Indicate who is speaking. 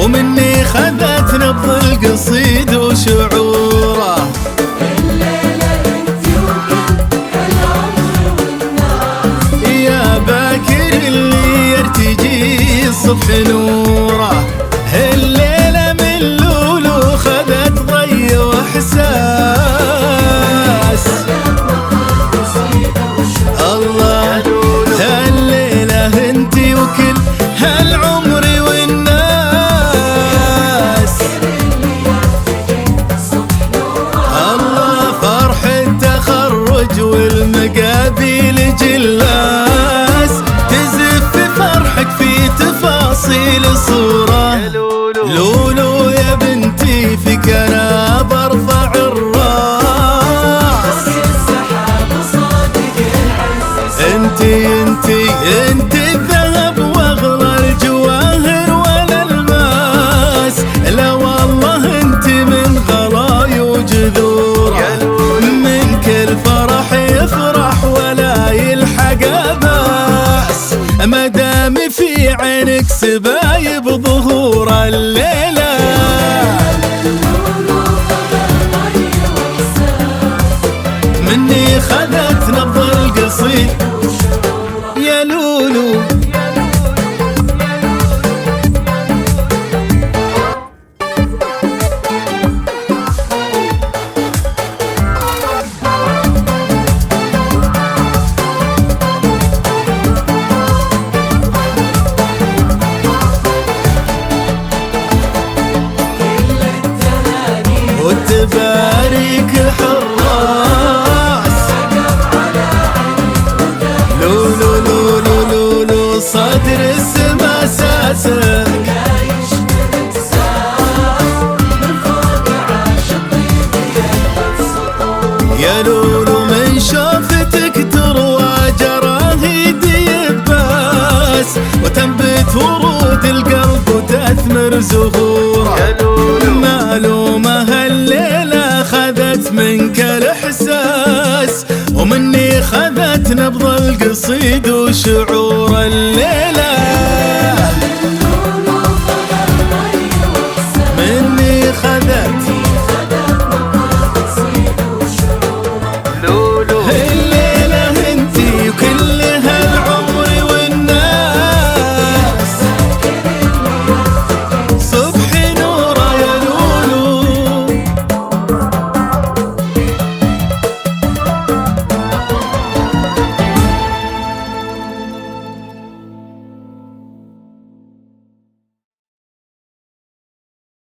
Speaker 1: ومني خذت نبض القصيد وشعوره.
Speaker 2: الليلة انت وكل العمر والناس،
Speaker 1: يا باكر اللي يرتجي الصبح نوره. الليلة من لولو خذت ضي واحساس. الله الليلة انت وكل هالعمر والناس. الله فرح التخرج والمقابل جلاس، تزف فرحك في تفاصيل الصورة. لولو يا بنتي فيك انا برفع الراس. انت الذهب واغلى الجواهر والالماس. لا والله انت من غلاي وجذوره. من كل فرح يفرح ولا يلحق باس، مدام في عينك سبايب ظهور الليله. مني خذت نبض القصيد يا لولو. وتبارك الحراس. لولو لولو لولو صدر السما ساسك. يا لولو من شوفتك تروى جراهيدي يباس، وتنبت ورود القلب وتثمر زهوره. معلومة هالليلة خذت منك الإحساس، ومني خذت نبض القصيد وشعور.